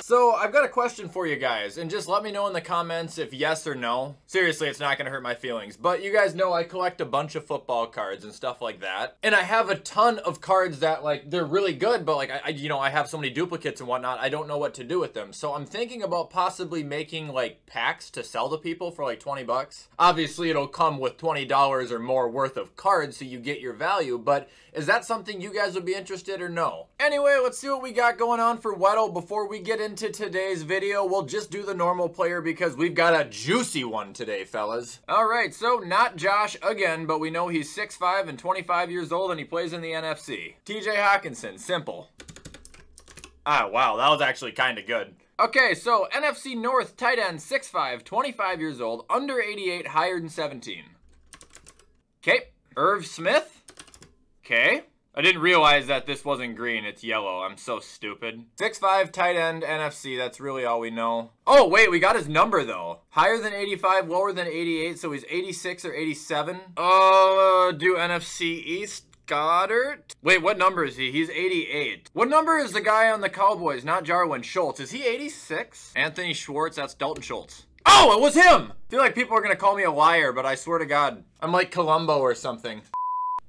So I've got a question for you guys, and just let me know in the comments if yes or no. Seriously, it's not gonna hurt my feelings, but you guys know I collect a bunch of football cards and stuff like that, and I have a ton of cards that, like, they're really good, but like I have so many duplicates and whatnot, I don't know what to do with them. So I'm thinking about possibly making like packs to sell to people for like 20 bucks. Obviously it'll come with $20 or more worth of cards so you get your value, but is that something you guys would be interested or no? Anyway, let's see what we got going on for Weddle. Before we get into today's video, we'll just do the normal player because we've got a juicy one today, fellas. All right, so not Josh again, but we know he's 6'5" and 25 years old and he plays in the NFC. TJ Hawkinson, simple. Ah, wow, that was actually kind of good. Okay, so NFC North tight end, 6'5", 25 years old, under 88, higher than 17. Okay, Irv Smith. Okay. I didn't realize that this wasn't green, it's yellow. I'm so stupid. 6'5", tight end, NFC, that's really all we know. Oh, wait, we got his number, though. Higher than 85, lower than 88, so he's 86 or 87. Do NFC East. Goddard? Wait, what number is he? He's 88. What number is the guy on the Cowboys? Not Jarwin. Schultz. Is he 86? Anthony Schwartz. That's Dalton Schultz. Oh, it was him! I feel like people are gonna call me a liar, but I swear to God, I'm like Columbo or something.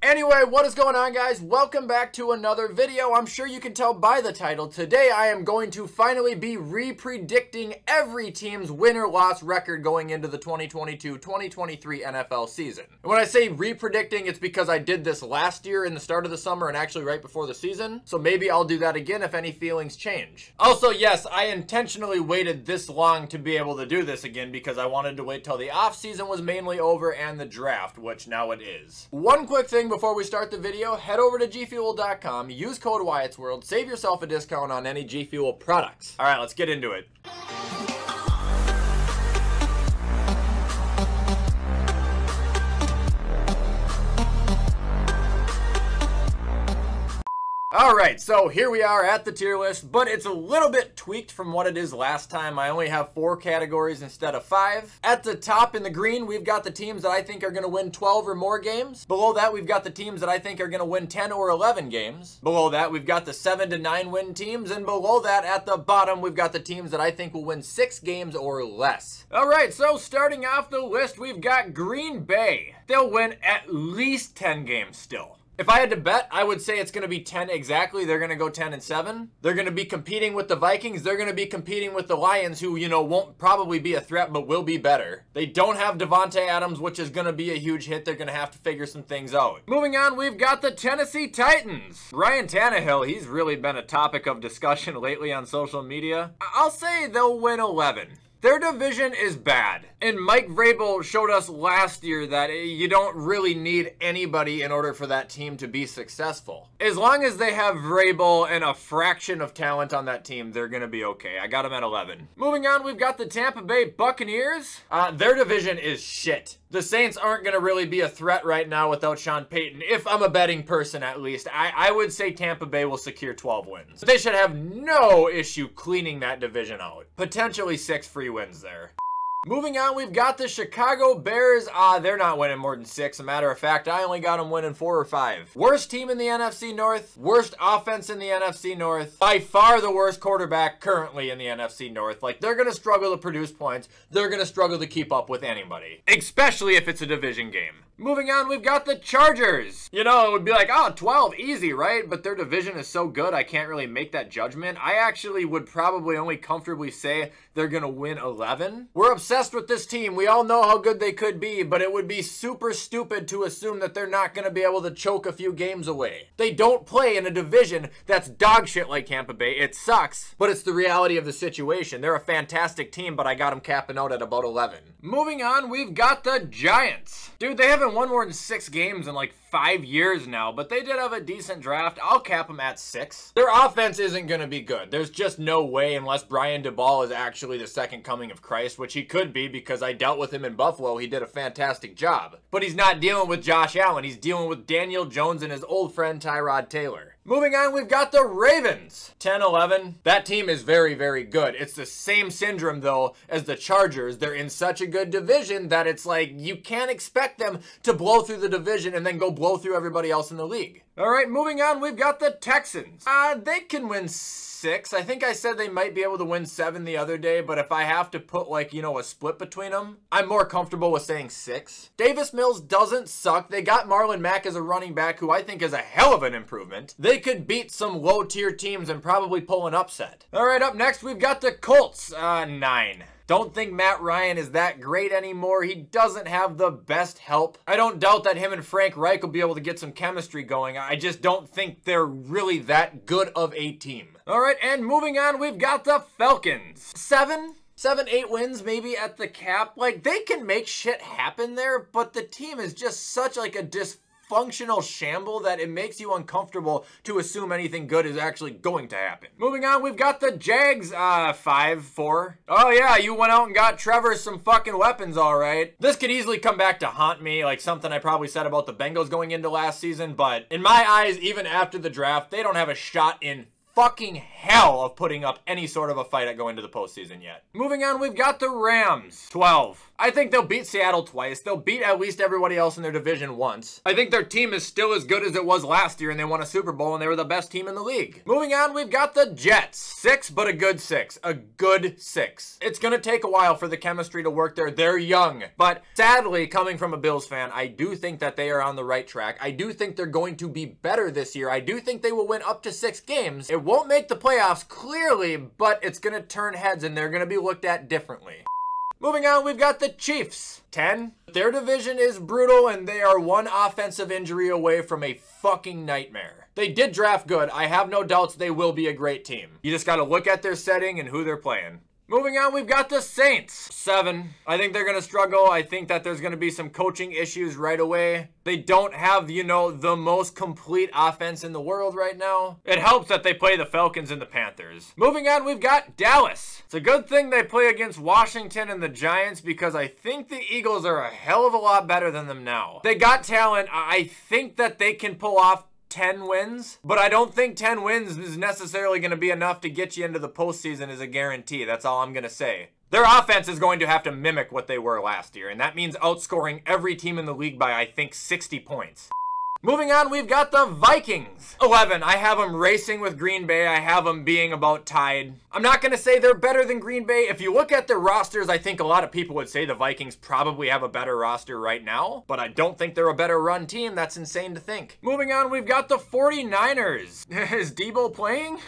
Anyway, what is going on, guys? Welcome back to another video. I'm sure you can tell by the title. Today, I am going to finally be re-predicting every team's win or loss record going into the 2022-2023 NFL season. And when I say re-predicting, it's because I did this last year in the start of the summer and actually right before the season. So maybe I'll do that again if any feelings change. Also, yes, I intentionally waited this long to be able to do this again because I wanted to wait till the off season was mainly over and the draft, which now it is. One quick thing before we start the video, head over to gfuel.com, use code WyattzWorld, save yourself a discount on any G Fuel products. All right, let's get into it. Alright, so here we are at the tier list, but it's a little bit tweaked from what it is last time. I only have 4 categories instead of 5. At the top in the green, we've got the teams that I think are going to win 12 or more games. Below that, we've got the teams that I think are going to win 10 or 11 games. Below that, we've got the 7 to 9 win teams. And below that, at the bottom, we've got the teams that I think will win 6 games or less. Alright, so starting off the list, we've got Green Bay. They'll win at least 10 games still. If I had to bet, I would say it's going to be 10 exactly. They're going to go 10-7. They're going to be competing with the Vikings. They're going to be competing with the Lions, who, you know, won't probably be a threat, but will be better. They don't have Devontae Adams, which is going to be a huge hit. They're going to have to figure some things out. Moving on, we've got the Tennessee Titans. Ryan Tannehill, he's really been a topic of discussion lately on social media. I'll say they'll win 11. Their division is bad. And Mike Vrabel showed us last year that you don't really need anybody in order for that team to be successful. As long as they have Vrabel and a fraction of talent on that team, they're going to be okay. I got them at 11. Moving on, we've got the Tampa Bay Buccaneers. Their division is shit. The Saints aren't going to really be a threat right now without Sean Payton. If I'm a betting person, at least, I would say Tampa Bay will secure 12 wins. They should have no issue cleaning that division out. Potentially 6 free wins there. Moving on, we've got the Chicago Bears. They're not winning more than 6. As a matter of fact, I only got them winning 4 or 5. Worst team in the NFC North. Worst offense in the NFC North. By far the worst quarterback currently in the NFC North. Like, they're going to struggle to produce points. They're going to struggle to keep up with anybody. Especially if it's a division game. Moving on, we've got the Chargers. You know, it would be like, oh, 12, easy, right? But their division is so good, I can't really make that judgment. I actually would probably only comfortably say they're going to win 11. We're obsessed with this team. We all know how good they could be, but it would be super stupid to assume that they're not going to be able to choke a few games away. They don't play in a division that's dog shit like Tampa Bay. It sucks, but it's the reality of the situation. They're a fantastic team, but I got them capping out at about 11. Moving on, we've got the Giants. Dude, they haven't won more than 6 games in like 5 years now, but they did have a decent draft. I'll cap them at 6. Their offense isn't going to be good. There's just no way unless Brian DeBall is actually the second coming of Christ, which he could be because I dealt with him in Buffalo. He did a fantastic job. But he's not dealing with Josh Allen. He's dealing with Daniel Jones and his old friend Tyrod Taylor. Moving on, we've got the Ravens. 10-11. That team is very, very good. It's the same syndrome, though, as the Chargers. They're in such a good division that it's like you can't expect them to blow through the division and then go blow through everybody else in the league. All right, moving on, we've got the Texans. They can win 6. I think I said they might be able to win 7 the other day, but if I have to put like, you know, a split between them, I'm more comfortable with saying 6. Davis Mills doesn't suck. They got Marlon Mack as a running back, who I think is a hell of an improvement. They could beat some low-tier teams and probably pull an upset. All right, up next, we've got the Colts. 9. Don't think Matt Ryan is that great anymore. He doesn't have the best help. I don't doubt that him and Frank Reich will be able to get some chemistry going. I just don't think they're really that good of a team. All right, and moving on, we've got the Falcons. 7, 8 wins maybe at the cap. Like, they can make shit happen there, but the team is just such like a dysfunctional shamble that it makes you uncomfortable to assume anything good is actually going to happen. Moving on, we've got the Jags, 5-4. Oh yeah, you went out and got Trevor some fucking weapons, all right. This could easily come back to haunt me, like something I probably said about the Bengals going into last season, but in my eyes, even after the draft, they don't have a shot in fucking hell of putting up any sort of a fight at going to the postseason yet. Moving on, we've got the Rams. 12. I think they'll beat Seattle twice. They'll beat at least everybody else in their division once. I think their team is still as good as it was last year, and they won a Super Bowl, and they were the best team in the league. Moving on, we've got the Jets. 6, but a good 6. A good 6. It's gonna take a while for the chemistry to work there. They're young. But sadly, coming from a Bills fan, I do think that they are on the right track. I do think they're going to be better this year. I do think they will win up to 6 games. It won't make the playoffs, clearly, but it's gonna turn heads, and they're gonna be looked at differently. Moving on, we've got the Chiefs. 10. Their division is brutal, and they are one offensive injury away from a fucking nightmare. They did draft good. I have no doubts they will be a great team. You just got to look at their setting and who they're playing. Moving on, we've got the Saints. 7. I think they're going to struggle. I think that there's going to be some coaching issues right away. They don't have, you know, the most complete offense in the world right now. It helps that they play the Falcons and the Panthers. Moving on, we've got Dallas. It's a good thing they play against Washington and the Giants, because I think the Eagles are a hell of a lot better than them now. They got talent. I think that they can pull off 10 wins, but I don't think 10 wins is necessarily going to be enough to get you into the postseason as a guarantee. That's all I'm going to say. Their offense is going to have to mimic what they were last year, and that means outscoring every team in the league by, I think, 60 points. Moving on, we've got the Vikings. 11. I have them racing with Green Bay. I have them being about tied. I'm not going to say they're better than Green Bay. If you look at their rosters, I think a lot of people would say the Vikings probably have a better roster right now, but I don't think they're a better run team. That's insane to think. Moving on, we've got the 49ers. Is Debo playing?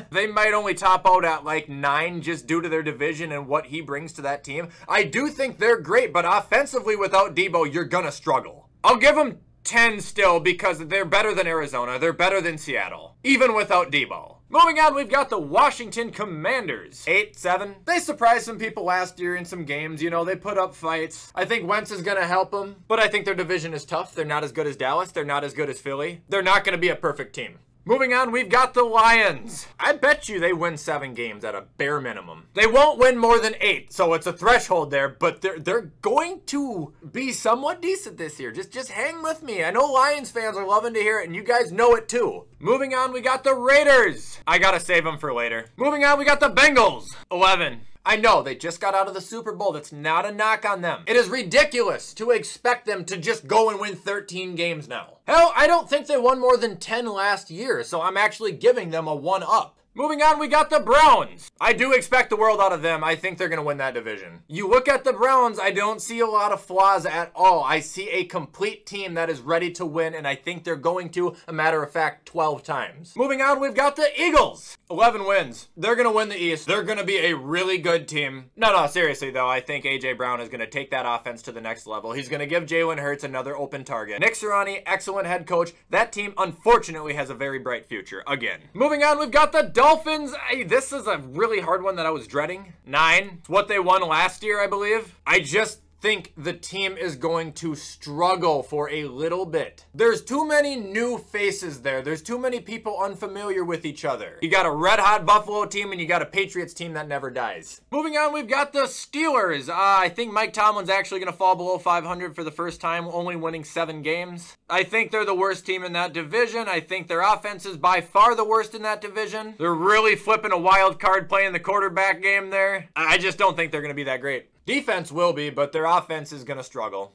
They might only top out at like 9 just due to their division and what he brings to that team. I do think they're great, but offensively without Debo, you're going to struggle. I'll give them 10 still, because they're better than Arizona. They're better than Seattle, even without Debo. Moving on, we've got the Washington Commanders. 8, 7. They surprised some people last year in some games. You know, they put up fights. I think Wentz is going to help them, but I think their division is tough. They're not as good as Dallas. They're not as good as Philly. They're not going to be a perfect team. Moving on, we've got the Lions. I bet you they win 7 games at a bare minimum. They won't win more than 8, so it's a threshold there, but they're going to be somewhat decent this year. Just hang with me. I know Lions fans are loving to hear it, and you guys know it too. Moving on, we got the Raiders. I gotta save them for later. Moving on, we got the Bengals. 11. I know, they just got out of the Super Bowl. That's not a knock on them. It is ridiculous to expect them to just go and win 13 games now. Hell, I don't think they won more than 10 last year, so I'm actually giving them a 1-up. Moving on, we got the Browns. I do expect the world out of them. I think they're going to win that division. You look at the Browns, I don't see a lot of flaws at all. I see a complete team that is ready to win, and I think they're going to, a matter of fact, 12 times. Moving on, we've got the Eagles. 11 wins. They're going to win the East. They're going to be a really good team. No, seriously, though, I think A.J. Brown is going to take that offense to the next level. He's going to give Jalen Hurts another open target. Nick Sirianni, excellent head coach. That team, unfortunately, has a very bright future, again. Moving on, we've got the Dolphins. This is a really hard one that I was dreading. 9. It's what they won last year, I believe. I just think the team is going to struggle for a little bit. There's too many new faces there. There's too many people unfamiliar with each other. You got a red-hot Buffalo team, and you got a Patriots team that never dies. Moving on, we've got the Steelers. I think Mike Tomlin's actually going to fall below 500 for the first time, only winning 7 games. I think they're the worst team in that division. I think their offense is by far the worst in that division. They're really flipping a wild card playing the quarterback game there. I just don't think they're going to be that great. Defense will be, but their offense is going to struggle.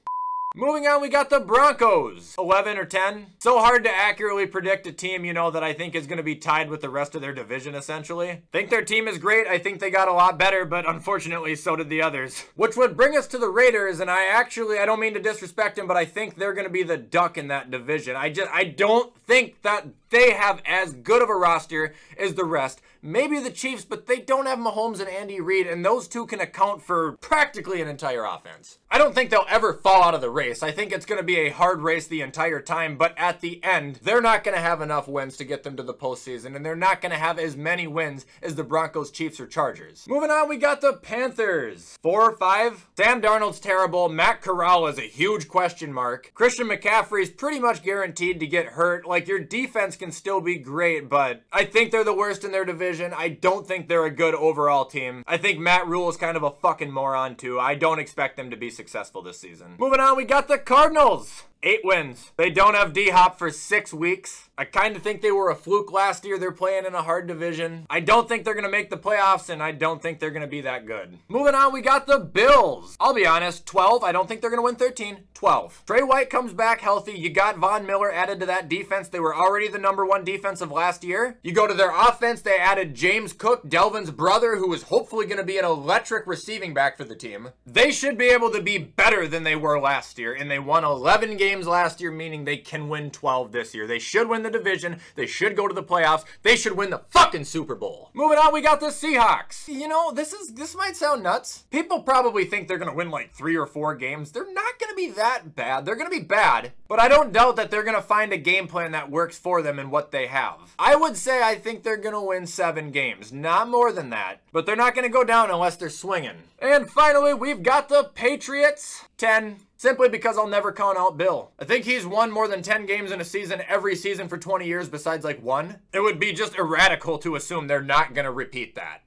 Moving on, we got the Broncos, 11 or 10. So hard to accurately predict a team, you know, that I think is going to be tied with the rest of their division, essentially. Think their team is great. I think they got a lot better, but unfortunately, so did the others. Which would bring us to the Raiders, and I don't mean to disrespect them, but I think they're going to be the duck in that division. I don't think that they have as good of a roster as the rest. Maybe the Chiefs, but they don't have Mahomes and Andy Reid, and those two can account for practically an entire offense. I don't think they'll ever fall out of the race. I think it's going to be a hard race the entire time, but at the end, they're not going to have enough wins to get them to the postseason, and they're not going to have as many wins as the Broncos, Chiefs, or Chargers. Moving on, we got the Panthers, 4 or 5. Sam Darnold's terrible. Matt Corral is a huge question mark. Christian McCaffrey's pretty much guaranteed to get hurt. Like, your defense can still be great, but I think they're the worst in their division. I don't think they're a good overall team. I think Matt Rule is kind of a fucking moron too. I don't expect them to be successful this season. Moving on, we got the Cardinals. 8 wins. They don't have D-Hop for 6 weeks. I kind of think they were a fluke last year. They're playing in a hard division. I don't think they're going to make the playoffs, and I don't think they're going to be that good. Moving on, we got the Bills. I'll be honest, 12. I don't think they're going to win 13. 12. Trey White comes back healthy. You got Von Miller added to that defense. They were already the #1 defense of last year. You go to their offense, they added James Cook, Delvin's brother, who is hopefully going to be an electric receiving back for the team. They should be able to be better than they were last year, and they won 11 games last year, meaning they can win 12 this year. They should win the division. They should go to the playoffs. They should win the fucking Super Bowl. Moving on, we got the Seahawks. You know, this might sound nuts. People probably think they're going to win like 3 or 4 games. They're not going to be that bad. They're going to be bad, but I don't doubt that they're going to find a game plan that works for them and what they have. I would say I think they're going to win 7 games. Not more than that, but they're not going to go down unless they're swinging. And finally, we've got the Patriots, 10. Simply because I'll never count out Bill. I think he's won more than 10 games in a season every season for 20 years besides like 1. It would be just irradical to assume they're not going to repeat that.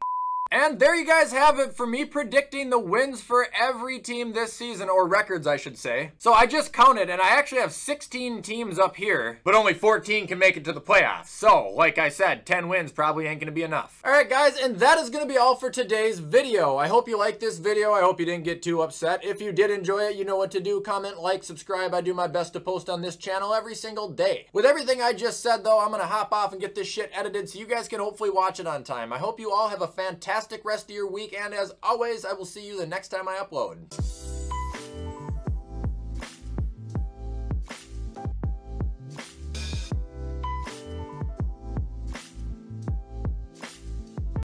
And there you guys have it for me predicting the wins for every team this season, or records I should say. So I just counted and I actually have 16 teams up here, but only 14 can make it to the playoffs. So like I said, 10 wins probably ain't gonna be enough. All right guys, and that is gonna be all for today's video. I hope you liked this video. I hope you didn't get too upset. If you did enjoy it, you know what to do. Comment, like, subscribe. I do my best to post on this channel every single day. With everything I just said though, I'm gonna hop off and get this shit edited so you guys can hopefully watch it on time. I hope you all have a fantastic rest of your week, and as always, I will see you the next time I upload.